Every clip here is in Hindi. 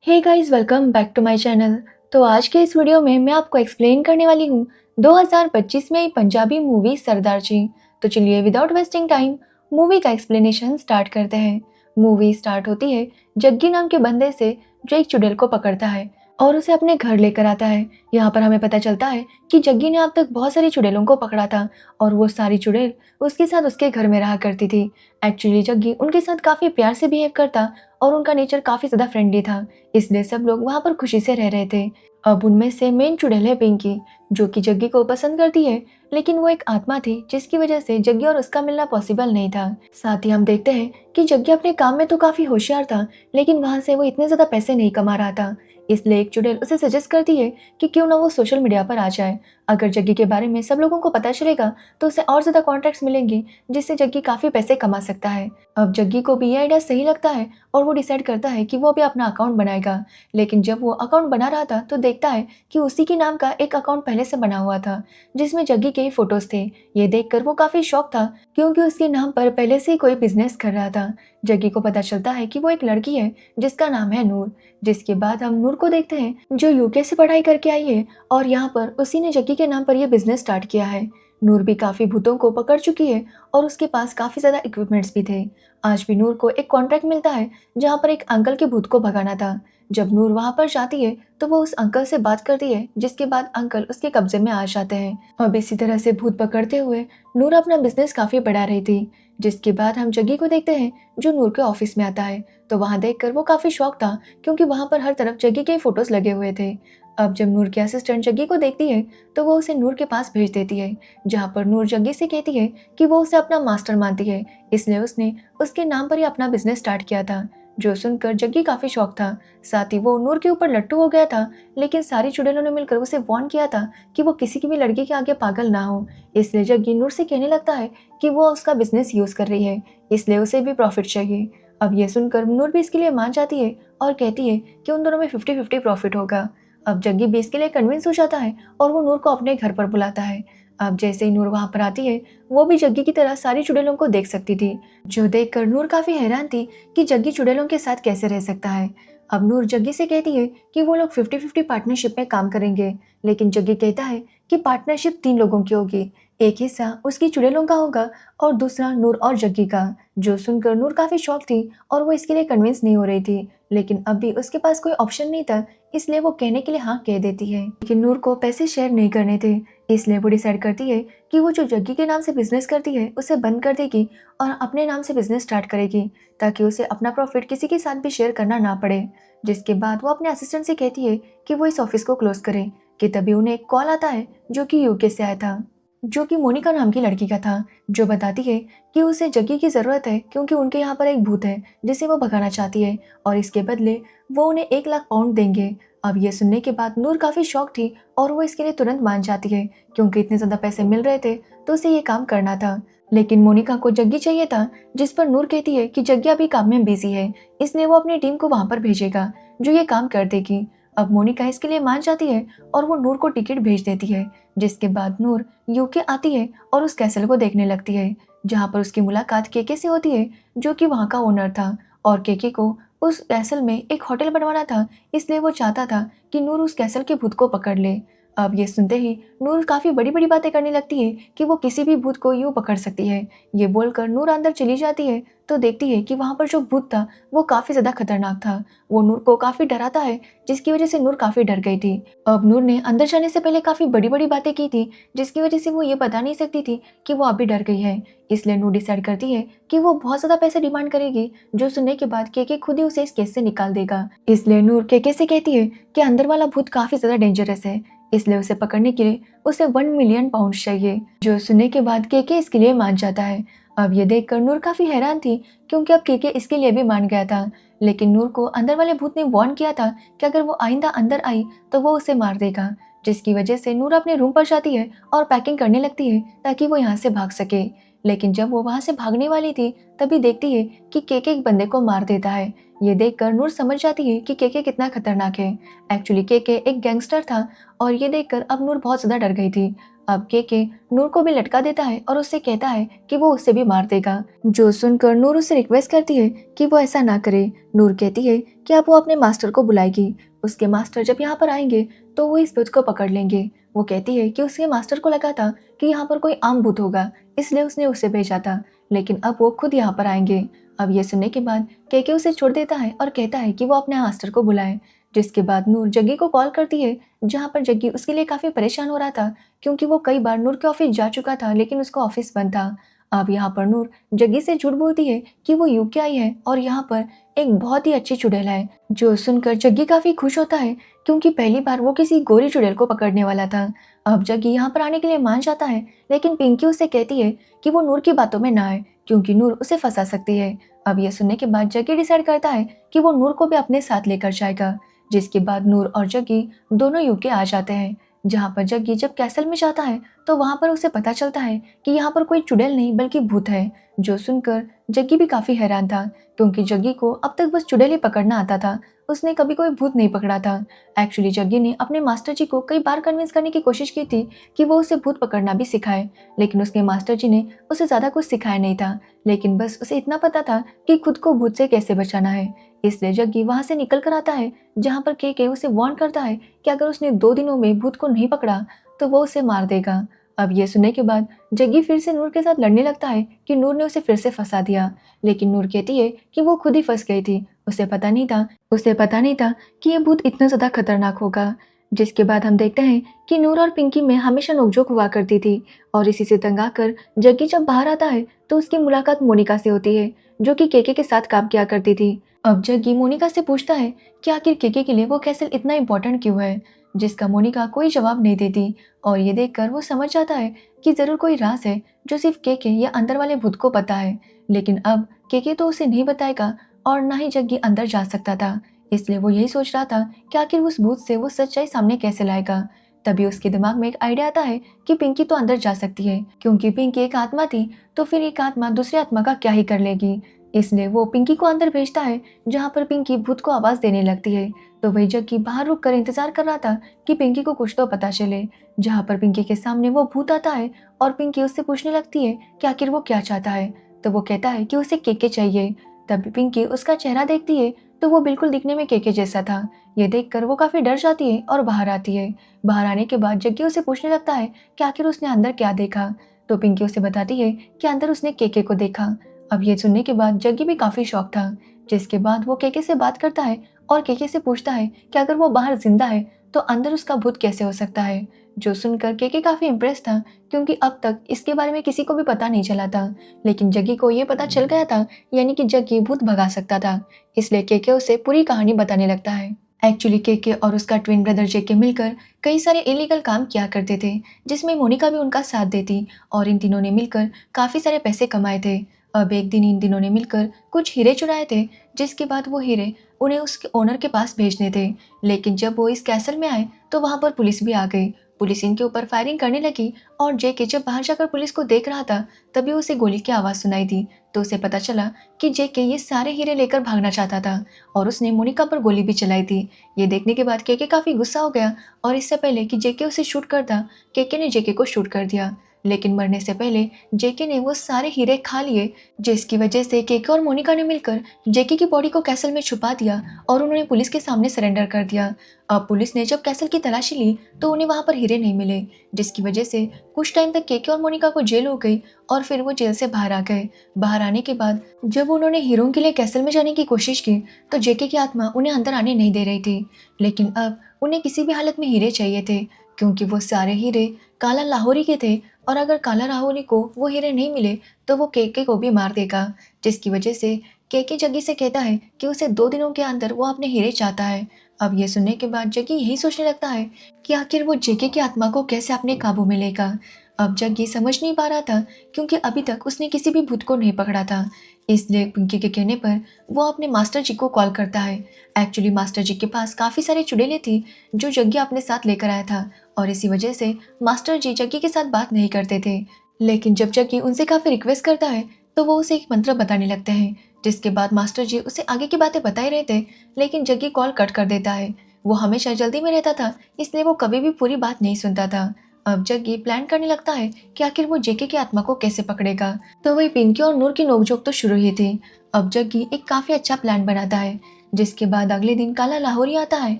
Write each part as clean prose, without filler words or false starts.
Hey guys, welcome back to my channel. तो आज के इस वीडियो में मैं आपको एक्सप्लेन करने वाली हूँ 2025 में आई पंजाबी मूवी सरदार जी। तो चलिए विदाउट वेस्टिंग टाइम मूवी का एक्सप्लेनेशन स्टार्ट करते हैं। मूवी स्टार्ट होती है जग्गी नाम के बंदे से जो एक चुड़ैल को पकड़ता है और उसे अपने घर लेकर आता है। यहाँ पर हमें पता चलता है कि जग्गी ने अब तक बहुत सारी चुड़ैलों को पकड़ा था और वो सारी चुड़ैल उसके साथ उसके घर में रहा करती थी। एक्चुअली जग्गी उनके साथ काफ़ी प्यार से बिहेव करता और उनका नेचर काफ़ी ज़्यादा फ्रेंडली था, इसलिए सब लोग वहाँ पर खुशी से रह रहे थे। अब उनमें से मेन चुड़ैल है पिंकी, जो कि जग्गी को पसंद करती है, लेकिन वो एक आत्मा थी जिसकी वजह से जग्गी और उसका मिलना पॉसिबल नहीं था। साथ ही हम देखते हैं कि जग्गी अपने काम में तो काफ़ी होशियार था, लेकिन वहाँ से वो इतने ज़्यादा पैसे नहीं कमा रहा था। इसलिए एक चुड़ैल उसे सजेस्ट करती है कि क्यों ना वो सोशल मीडिया पर आ जाए। अगर जग्गी के बारे में सब लोगों को पता चलेगा तो उसे और ज़्यादा कॉन्टैक्ट्स मिलेंगे, जिससे जग्गी काफ़ी पैसे कमा सकता है। अब जग्गी को भी ये आइडिया सही लगता है और वो डिसाइड करता है कि वो भी अपना अकाउंट बनाएगा। लेकिन जब वो अकाउंट बना रहा था तो देखता है कि उसी के नाम का एक अकाउंट पहले से बना हुआ था, जिसमें जग्गी के ही फोटोज थे। ये देखकर वो काफी शॉक था, क्योंकि उसके नाम पर पहले से ही कोई बिजनेस कर रहा था। जग्गी को पता चलता है कि वो एक लड़की है जिसका नाम है नूर। जिसके बाद हम नूर को देखते हैं जो यूके से पढ़ाई करके आई है और यहाँ पर उसी ने जग्गी के नाम पर यह बिजनेस स्टार्ट किया है। नूर भी काफी भूतों को पकड़ चुकी है और उसके पास काफी ज्यादा इक्विपमेंट्स भी थे। आज भी नूर को एक कॉन्ट्रैक्ट मिलता है जहाँ पर एक अंकल के भूत को भगाना था। जब नूर वहां पर जाती है तो वो उस अंकल से बात करती है, जिसके बाद अंकल उसके कब्जे में आ जाते हैं। अब इसी तरह से भूत पकड़ते हुए नूर अपना बिजनेस काफी बढ़ा रही थी। जिसके बाद हम जग्गी को देखते हैं जो नूर के ऑफिस में आता है। तो वहां देखकर वो काफी शॉक था, क्योंकि वहां पर हर तरफ जग्गी के फोटोज लगे हुए थे। अब जब नूर की असिस्टेंट जग्गी को देखती है तो वो उसे नूर के पास भेज देती है, जहाँ पर नूर जग्गी से कहती है कि वो उसे अपना मास्टर मानती है, इसलिए उसने उसके नाम पर ही अपना बिजनेस स्टार्ट किया था। जो सुनकर जग्गी काफी शौक था। साथ ही वो नूर के ऊपर लट्टू हो गया था, लेकिन सारी चुड़ैलों ने मिलकर उसे वार्न किया था कि वो किसी की भी लड़की के आगे पागल ना हो। इसलिए जग्गी नूर से कहने लगता है कि वो उसका बिजनेस यूज कर रही है, इसलिए उसे भी प्रॉफिट चाहिए। अब ये सुनकर नूर भी इसके लिए मान जाती है और कहती है कि उन दोनों में 50-50 प्रॉफिट होगा। अब जग्गी भी इसके लिए कन्विंस हो जाता है और वो नूर को अपने घर पर बुलाता है। अब जैसे ही नूर वहां पर आती है, वो भी जग्गी की तरह सारी चुड़ैलों को देख सकती थी, जो देखकर नूर काफी हैरान थी कि जग्गी चुड़ैलों के साथ कैसे रह सकता है। अब नूर जग्गी से कहती है कि वो लोग 50-50 पार्टनरशिप में काम करेंगे, लेकिन जग्गी कहता है कि पार्टनरशिप 3 लोगों की होगी। एक हिस्सा उसकी चुड़ैलों का होगा और दूसरा नूर और जग्गी का। जो सुनकर नूर काफी शॉक थी और वो इसके लिए कन्विंस नहीं हो रही थी, लेकिन अब भी उसके पास कोई ऑप्शन नहीं था, इसलिए वो कहने के लिए हाँ कह देती है। लेकिन नूर को पैसे शेयर नहीं करने थे, इसलिए वो डिसाइड करती है कि वो जो जग्गी के नाम से बिजनेस करती है उसे बंद कर देगी और अपने नाम से बिजनेस स्टार्ट करेगी, ताकि उसे अपना प्रॉफिट किसी के साथ भी शेयर करना ना पड़े। जिसके बाद वो अपने असिस्टेंट से कहती है कि वो इस ऑफिस को क्लोज करे, कि तभी उन्हें एक कॉल आता है जो कि यूके से आया था, जो कि मोनिका नाम की लड़की का था, जो बताती है कि उसे जग्गी की ज़रूरत है, क्योंकि उनके यहाँ पर एक भूत है जिसे वो भगाना चाहती है और इसके बदले वो उन्हें 1 लाख पाउंड देंगे। अब ये सुनने के बाद नूर काफ़ी शॉक थी और वो इसके लिए तुरंत मान जाती है, क्योंकि इतने ज़्यादा पैसे मिल रहे थे तो उसे ये काम करना था। लेकिन मोनिका को जग्गी चाहिए था, जिस पर नूर कहती है कि जग्गी अभी काम में बिजी है, इसलिए वो अपनी टीम को वहाँ पर भेजेगा जो ये काम कर देगी। अब मोनिका इसके लिए मान जाती है और वो नूर को टिकट भेज देती है। जिसके बाद नूर यूके आती है और उस कैसल को देखने लगती है, जहाँ पर उसकी मुलाकात केके से होती है, जो कि वहाँ का ओनर था। और केके को उस कैसल में एक होटल बनवाना था, इसलिए वो चाहता था कि नूर उस कैसल के भूत को पकड़ ले। अब ये सुनते ही नूर काफी बड़ी बड़ी बातें करने लगती है कि वो किसी भी भूत को यूं पकड़ सकती है। ये बोलकर नूर अंदर चली जाती है तो देखती है कि वहां पर जो भूत था वो काफी ज्यादा खतरनाक था। वो नूर को काफी डराता है, जिसकी वजह से नूर काफी डर गई थी। अब नूर ने अंदर जाने से पहले काफी बड़ी बड़ी बातें की थी, जिसकी वजह से वो ये बता नहीं सकती थी कि वो अभी डर गई है। इसलिए नूर डिसाइड करती है कि वो बहुत ज्यादा पैसे डिमांड करेगी, जो सुनने के बाद केके खुद ही उसे इस केस से निकाल देगा। इसलिए नूर केके से कहती है कि अंदर वाला भूत काफी ज्यादा डेंजरस है, इसलिए उसे पकड़ने के लिए उसे 1 मिलियन पाउंड चाहिए। जो सुनने के बाद केके इसके लिए मान जाता है। अब ये देखकर नूर काफी हैरान थी, क्योंकि अब केके इसके लिए भी मान गया था। लेकिन नूर को अंदर वाले भूत ने वार्न किया था कि अगर वो आइंदा अंदर आई तो वो उसे मार देगा, जिसकी वजह से नूर अपने रूम पर जाती है और पैकिंग करने लगती है ताकि वो यहाँ से भाग सके। लेकिन जब वो वहां से भागने वाली थी तभी देखती है कि केके एक बंदे को मार देता है। ये देखकर नूर समझ जाती है कि केके कितना खतरनाक है। एक्चुअली केके एक गैंगस्टर था और ये देखकर अब नूर बहुत ज्यादा डर गई थी। अब के नूर को भी लटका देता है और उससे कहता है कि वो उससे भी मार देगा। जो सुनकर नूर उससे रिक्वेस्ट करती है कि वो ऐसा ना करे। नूर कहती है कि अब वो अपने मास्टर को बुलाएगी। उसके मास्टर जब यहाँ पर आएंगे तो वो इस भूत को पकड़ लेंगे। वो कहती है कि उसके मास्टर को लगा था कि यहाँ पर कोई आम भूत होगा, इसलिए उसने उसे भेजा था, लेकिन अब वो खुद यहाँ पर आएंगे। अब ये सुनने के बाद के उसे छोड़ देता है और कहता है कि वो अपने मास्टर को बुलाए। जिसके बाद नूर जग्गी को कॉल करती है, जहाँ पर जग्गी उसके लिए काफ़ी परेशान हो रहा था क्योंकि वो कई बार नूर के ऑफिस जा चुका था लेकिन उसका ऑफिस बंद था। अब यहाँ पर नूर जग्गी से झूठ बोलती है कि वो यूके आई है और यहाँ पर एक बहुत ही अच्छी चुड़ैल है। जो सुनकर जग्गी काफ़ी खुश होता है क्योंकि पहली बार वो किसी गोरी चुड़ैल को पकड़ने वाला था। अब जग्गी यहाँ पर आने के लिए मान जाता है, लेकिन पिंकी उसे कहती है कि वो नूर की बातों में ना आए क्योंकि नूर उसे फंसा सकती है। अब ये सुनने के बाद जग्गी डिसाइड करता है कि वो नूर को भी अपने साथ लेकर जाएगा। जिसके बाद नूर और जग्गी दोनों यूके आ जाते हैं, जहाँ पर जग्गी जब कैसल में जाता है तो वहाँ पर उसे पता चलता है कि यहाँ पर कोई चुड़ैल नहीं बल्कि भूत है। जो सुनकर जग्गी भी काफ़ी हैरान था क्योंकि जग्गी को अब तक बस चुड़ैल ही पकड़ना आता था, उसने कभी कोई भूत नहीं पकड़ा था। एक्चुअली जग्गी ने अपने मास्टर जी को कई बार कन्विंस करने की कोशिश की थी कि वो उसे भूत पकड़ना भी सिखाए, लेकिन उसके मास्टर जी ने उसे ज़्यादा कुछ सिखाया नहीं था, लेकिन बस उसे इतना पता था कि खुद को भूत से कैसे बचाना है। इसलिए जग्गी वहाँ से निकल कर आता है, जहाँ पर के उसे वार्न करता है कि अगर उसने 2 दिनों में भूत को नहीं पकड़ा तो वो उसे मार देगा। अब ये सुनने के बाद जग्गी फिर से नूर के साथ लड़ने लगता है कि नूर ने उसे फिर से फंसा दिया, लेकिन नूर कहती है कि वो खुद ही फंस गई थी, उसे पता नहीं था कि ये भूत इतना ज़्यादा खतरनाक होगा। जिसके बाद हम देखते हैं कि नूर और पिंकी में हमेशा नोकझोंक हुआ करती थी और इसी से तंग आकर जग्गी जब बाहर आता है तो उसकी मुलाकात मोनिका से होती है, जो कि के साथ काम किया करती थी। अब जग्गी मोनिका से पूछता है कि आखिर के लिए वो कैसल इतना इम्पोर्टेंट क्यों है, जिसका मोनिका कोई जवाब नहीं देती और ये देखकर वो समझ जाता है कि ज़रूर कोई राज है जो सिर्फ के या अंदर वाले भूत को पता है। लेकिन अब के तो उसे नहीं बताएगा और ना ही जग्गी अंदर जा सकता था, इसलिए वो यही सोच रहा था कि आखिर उस भूत से वो सच्चाई सामने कैसे लाएगा। तभी उसके दिमाग में एक आइडिया आता है कि पिंकी तो अंदर जा सकती है, क्योंकि पिंकी एक आत्मा थी तो फिर एक आत्मा दूसरी आत्मा का क्या ही कर लेगी। इसलिए वो पिंकी को अंदर भेजता है, जहाँ पर पिंकी भूत को आवाज़ देने लगती है। तो वही जग्गी बाहर रुक कर इंतजार कर रहा था कि पिंकी को कुछ तो पता चले, जहाँ पर पिंकी के सामने वो भूत आता है और पिंकी उससे पूछने लगती है कि आखिर वो क्या चाहता है। तो वो कहता है कि उसे के चाहिए। तब पिंकी उसका चेहरा देखती है तो वो बिल्कुल दिखने में के जैसा था। ये देखकर वो काफ़ी डर जाती है और बाहर आती है। बाहर आने के बाद जग्गी उसे पूछने लगता है कि आखिर उसने अंदर क्या देखा। तो पिंकी उसे बताती है कि अंदर उसने के को देखा। अब ये सुनने के बाद जग्गी भी काफ़ी शॉक था, जिसके बाद वो के से बात करता है और के से पूछता है कि अगर वो बाहर जिंदा है तो अंदर उसका भूत कैसे हो सकता है। जो सुनकर के काफ़ी इम्प्रेस था क्योंकि अब तक इसके बारे में किसी को भी पता नहीं चला था, लेकिन जग्गी को ये पता चल गया था, यानी कि जग्गी भूत भगा सकता था। इसलिए के उसे पूरी कहानी बताने लगता है। एक्चुअली के और उसका ट्विन ब्रदर जेके मिलकर कई सारे इलीगल काम किया करते थे, जिसमें मोनिका भी उनका साथ देती और इन तीनों ने मिलकर काफ़ी सारे पैसे कमाए थे। अब एक दिन इन तीनों ने मिलकर कुछ हीरे चुराए थे, जिसके बाद वो हीरे उन्हें उसके ओनर के पास भेजने थे। लेकिन जब वो इस कैसल में आए तो वहाँ पर पुलिस भी आ गई। पुलिस इनके ऊपर फायरिंग करने लगी और जेके जब बाहर जाकर पुलिस को देख रहा था तभी उसे गोली की आवाज़ सुनाई दी। तो उसे पता चला कि जेके ये सारे हीरे लेकर भागना चाहता था और उसने मोनिका पर गोली भी चलाई थी। ये देखने के बाद के काफ़ी गुस्सा हो गया और इससे पहले कि जेके उसे शूट करता, के ने जेके को शूट कर दिया। लेकिन मरने से पहले जेके ने वो सारे हीरे खा लिए, जिसकी वजह से के और मोनिका ने मिलकर जेके की बॉडी को कैसल में छुपा दिया और उन्होंने पुलिस के सामने सरेंडर कर दिया। अब पुलिस ने जब कैसल की तलाशी ली तो उन्हें वहाँ पर हीरे नहीं मिले, जिसकी वजह से कुछ टाइम तक के और मोनिका को जेल हो गई और फिर वो जेल से बाहर आ गए। बाहर आने के बाद जब उन्होंने हीरों के लिए कैसल में जाने की कोशिश की तो जेके की आत्मा उन्हें अंदर आने नहीं दे रही थी, लेकिन अब उन्हें किसी भी हालत में हीरे चाहिए थे क्योंकि वो सारे हीरे काला लाहौरी के थे और अगर काला लाहौरी को वो हीरे नहीं मिले तो वो के को भी मार देगा। जिसकी वजह से के जग्गी से कहता है कि उसे 2 दिनों के अंदर वो अपने हीरे चाहता है। अब ये सुनने के बाद जग्गी यही सोचने लगता है कि आखिर वो जेके की आत्मा को कैसे अपने काबू में लेगा। अब जग्गी समझ नहीं पा रहा था क्योंकि अभी तक उसने किसी भी भूत को नहीं पकड़ा था, इसलिए पिंकी के कहने पर वो अपने मास्टर जी को कॉल करता है। एक्चुअली मास्टर जी के पास काफ़ी सारी चुड़ैलें थी जो जग्गी अपने साथ लेकर आया था और इसी वजह से मास्टर जी जग्गी के साथ बात नहीं करते थे। लेकिन जब जग्गी उनसे काफ़ी रिक्वेस्ट करता है तो वो उसे एक मंत्र बताने लगते हैं, जिसके बाद मास्टर जी उसे आगे की बातें बता ही रहे थे, लेकिन जग्गी कॉल कट कर देता है। वो हमेशा जल्दी में रहता था, इसलिए वो कभी भी पूरी बात नहीं सुनता था। अब जग्गी प्लान करने लगता है कि आखिर वो जेके की आत्मा को कैसे पकड़ेगा। तो वही पिंकी और नूर की नोकझोंक तो शुरू ही थी। अब जग्गी एक काफी अच्छा प्लान बनाता है, जिसके बाद अगले दिन काला लाहौरी आता है।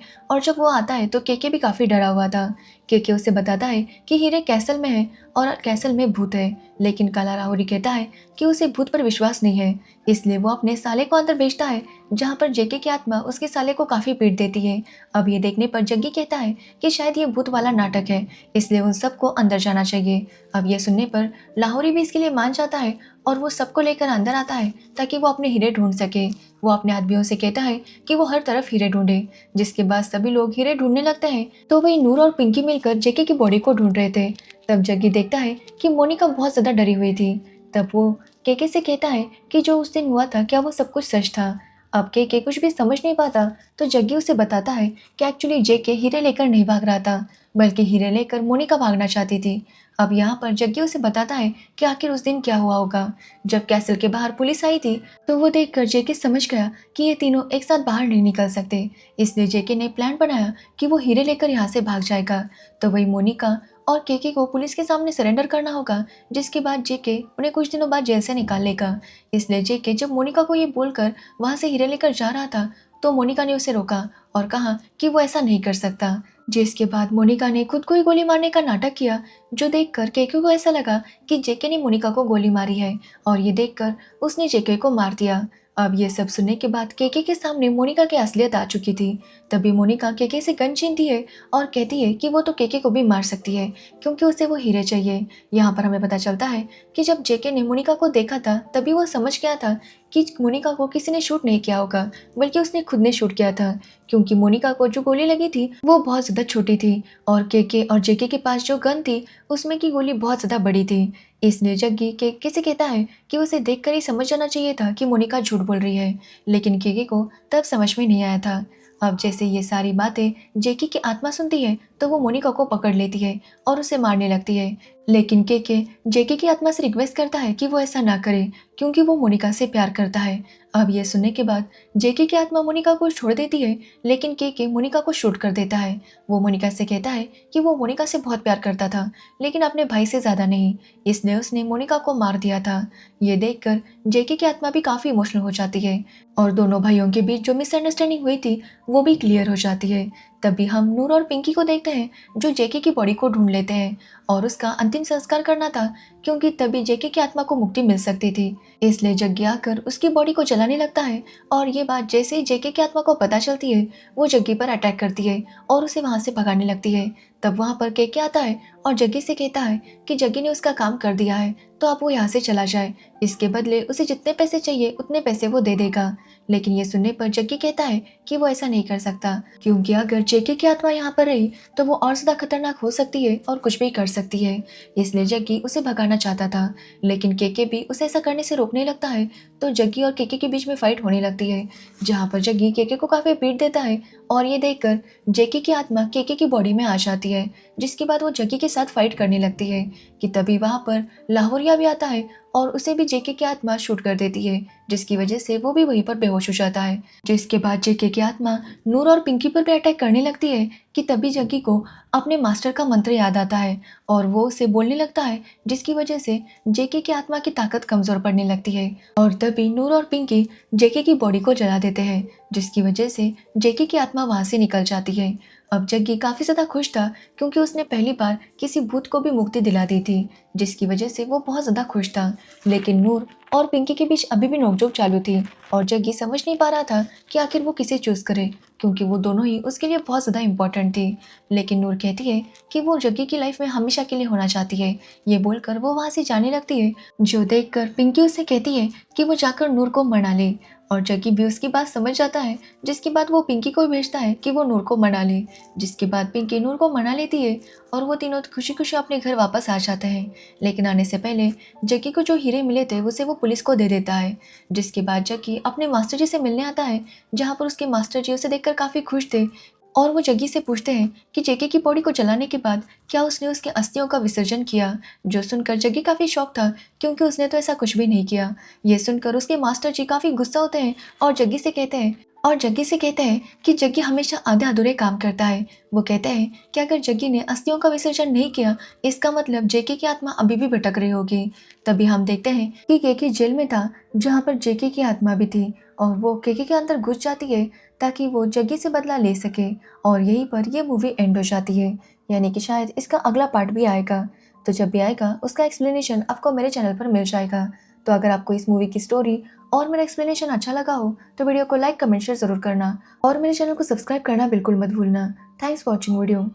और जब वो आता है तो केके भी काफी डरा हुआ था। केके उसे बताता है कि हीरे कैसल में है और कैसल में भूत है, लेकिन काला लाहौरी कहता है कि उसे भूत पर विश्वास नहीं है, इसलिए वो अपने साले को अंदर भेजता है, जहाँ पर जेके की आत्मा उसके साले को काफी पीट देती है। अब ये देखने पर जग्गी कहता है कि शायद ये भूत वाला नाटक है, इसलिए उन सबको अंदर जाना चाहिए। अब ये सुनने पर लाहौरी भी इसके लिए मान जाता है और वो सबको लेकर अंदर आता है ताकि वो अपने हीरे ढूंढ सके। वो अपने आदमियों से कहता है कि वो हर तरफ हीरे ढूंढे, जिसके बाद सभी लोग हीरे ढूंढने लगते हैं। तो वही नूर और पिंकी मिलकर जेके की बॉडी को ढूंढ रहे थे। तब जग्गी देखता है कि मोनिका बहुत ज्यादा डरी हुई थी। तब वो केके से कहता है कि जो उस दिन हुआ था क्या वो सब कुछ सच था। अब केके कुछ भी समझ नहीं पाता, तो जग्गी उसे बताता है कि एक्चुअली जेके हीरे लेकर नहीं भाग रहा था, बल्कि हीरे लेकर मोनिका भागना चाहती थी। अब यहाँ पर जग्गी उसे बताता है कि आखिर उस दिन क्या हुआ होगा। जब कैसल के बाहर पुलिस आई थी तो वो देखकर जेके समझ गया कि ये तीनों एक साथ बाहर नहीं निकल सकते, इसलिए जेके ने प्लान बनाया कि वो हीरे लेकर यहाँ से भाग जाएगा। तो वही मोनिका और केके को पुलिस के सामने सरेंडर करना होगा, जिसके बाद जेके उन्हें कुछ दिनों बाद जेल से निकाल लेगा। इसलिए जेके जब मोनिका को ये बोलकर वहां से हीरे लेकर जा रहा था, तो मोनिका ने उसे रोका और कहा कि वो ऐसा नहीं कर सकता। जिसके बाद मोनिका ने खुद को ही गोली मारने का नाटक किया, जो देखकर केके को ऐसा लगा कि जेके ने मोनिका को गोली मारी है, और ये देखकर उसने जेके को मार दिया। अब ये सब सुनने के बाद केके के सामने मोनिका की असलियत आ चुकी थी। तभी मोनिका केके से गन छीनती है और कहती है कि वो तो केके को भी मार सकती है, क्योंकि उसे वो हीरे चाहिए। यहाँ पर हमें पता चलता है कि जब जेके ने मोनिका को देखा था तभी वो समझ गया था कि मोनिका को किसी ने शूट नहीं किया होगा, बल्कि उसने खुद ने शूट किया था, क्योंकि मोनिका को जो गोली लगी थी वो बहुत ज़्यादा छोटी थी और केके और जेके के पास जो गन थी उसमें की गोली बहुत ज़्यादा बड़ी थी। इसलिए जग्गी केके से कहता है कि उसे देखकर ही समझ जाना चाहिए था कि मोनिका झूठ बोल रही है, लेकिन केके को तब समझ में नहीं आया था। अब जैसे ये सारी बातें जेकी की आत्मा सुनती है तो वो मोनिका को पकड़ लेती है और उसे मारने लगती है, लेकिन केके जेकी की आत्मा से रिक्वेस्ट करता है कि वो ऐसा ना करे, क्योंकि वो मोनिका से प्यार करता है। अब ये सुनने के बाद जेकी की आत्मा मोनिका को छोड़ देती है, लेकिन केके मोनिका को शूट कर देता है। वो मोनिका से कहता है कि वो मोनिका से बहुत प्यार करता था, लेकिन अपने भाई से ज़्यादा नहीं, इसलिए उसने मोनिका को मार दिया था। ये देखकर जेकी की आत्मा भी काफ़ी इमोशनल हो जाती है और दोनों भाइयों के बीच जो मिसअंडरस्टैंडिंग हुई थी वो भी क्लियर हो जाती है। तभी हम नूर और पिंकी को देखते हैं, जो जेके की बॉडी को ढूंढ लेते हैं और उसका अंतिम संस्कार करना था, क्योंकि तभी जेके की आत्मा को मुक्ति मिल सकती थी। इसलिए जग्गी आकर उसकी बॉडी को जलाने लगता है और ये बात जैसे ही जेके की आत्मा को पता चलती है वो जग्गी पर अटैक करती है और उसे वहां से भगाने लगती है। तब वहां पर केके आता है और जग्गी से कहता है कि जग्गी ने उसका काम कर दिया है, तो अब वो यहाँ से चला जाए, इसके बदले उसे जितने पैसे चाहिए उतने पैसे वो दे देगा। लेकिन ये सुनने पर जग्गी कहता है कि वो ऐसा नहीं कर सकता, क्योंकि अगर जेके की आत्मा यहाँ पर रही तो वो और ज्यादा खतरनाक हो सकती है और कुछ भी कर सकती है। इसलिए जग्गी उसे भगाना चाहता था, लेकिन केके भी उसे ऐसा करने से रोकने लगता है। तो जग्गी और केके के बीच में फाइट होने लगती है, जहाँ पर जग्गी केके को काफी पीट देता है और ये देखकर जेके की आत्मा केके की बॉडी में आ जाती है, जिसके बाद वो जग्गी के साथ फाइट करने लगती है कि तभी वहां पर लाहौरिया भी आता है और उसे भी जेके की आत्मा शूट कर देती है, जिसकी वजह से वो भी वहीं पर बेहोश हो जाता है। जिसके बाद जेके की आत्मा नूर और पिंकी पर भी अटैक करने लगती है कि तभी जग्गी को अपने मास्टर का मंत्र याद आता है और वो उसे बोलने लगता है, जिसकी वजह से जेके की आत्मा की ताकत कमजोर पड़ने लगती है और तभी नूर और पिंकी जेके की बॉडी को जला देते हैं, जिसकी वजह से जेके की आत्मा वहां से निकल जाती है। अब जग्गी काफी ज्यादा खुश था, क्योंकि उसने पहली बार किसी भूत को भी मुक्ति दिला दी थी, जिसकी वजह से वो बहुत ज्यादा खुश था। लेकिन नूर और पिंकी के बीच अभी भी नोकझोंक चालू थी और जग्गी समझ नहीं पा रहा था कि आखिर वो किसे चूज करे, क्योंकि वो दोनों ही उसके लिए बहुत ज़्यादा इंपॉर्टेंट थी। लेकिन नूर कहती है कि वो जग्गी की लाइफ में हमेशा के लिए होना चाहती है। ये बोलकर वो वहाँ से जाने लगती है, जो देखकर पिंकी उससे कहती है कि वो जाकर नूर को मना ले और जग्गी भी उसकी बात समझ जाता है, जिसके बाद वो पिंकी को भेजता है कि वो नूर को मना ले। जिसके बाद पिंकी नूर को मना लेती है और वो तीनों खुशी खुशी अपने घर वापस आ जाते हैं। लेकिन आने से पहले जग्गी को जो हीरे मिले थे उसे वो पुलिस को दे देता है। जिसके बाद जग्गी अपने मास्टर जी से मिलने आता है, जहाँ पर उसके मास्टर जी उसे देखकर काफ़ी खुश थे और वो जग्गी से पूछते हैं कि जेके की बॉडी को जलाने के बाद क्या उसने उसके अस्थियों का विसर्जन किया। जो सुनकर जग्गी काफ़ी शॉक था, क्योंकि उसने तो ऐसा कुछ भी नहीं किया। ये सुनकर उसके मास्टर जी काफ़ी गुस्सा होते हैं और जग्गी से कहते हैं और जग्गी से कहते हैं कि जग्गी हमेशा आधे अधूरे काम करता है। वो कहते हैं कि अगर जग्गी ने अस्थियों का विसर्जन नहीं किया, इसका मतलब जेके की आत्मा अभी भी भटक रही होगी। तभी हम देखते हैं कि केके जेल में था, जहाँ पर जेके की आत्मा भी थी और वो केके के अंदर घुस जाती है ताकि वो जग्गी से बदला ले सके। और यहीं पर ये मूवी एंड हो जाती है, यानी कि शायद इसका अगला पार्ट भी आएगा। तो जब भी आएगा उसका एक्सप्लेनेशन आपको मेरे चैनल पर मिल जाएगा। तो अगर आपको इस मूवी की स्टोरी और मेरा एक्सप्लेनेशन अच्छा लगा हो तो वीडियो को लाइक कमेंट शेयर जरूर करना और मेरे चैनल को सब्सक्राइब करना बिल्कुल मत भूलना। Thanks for watching video.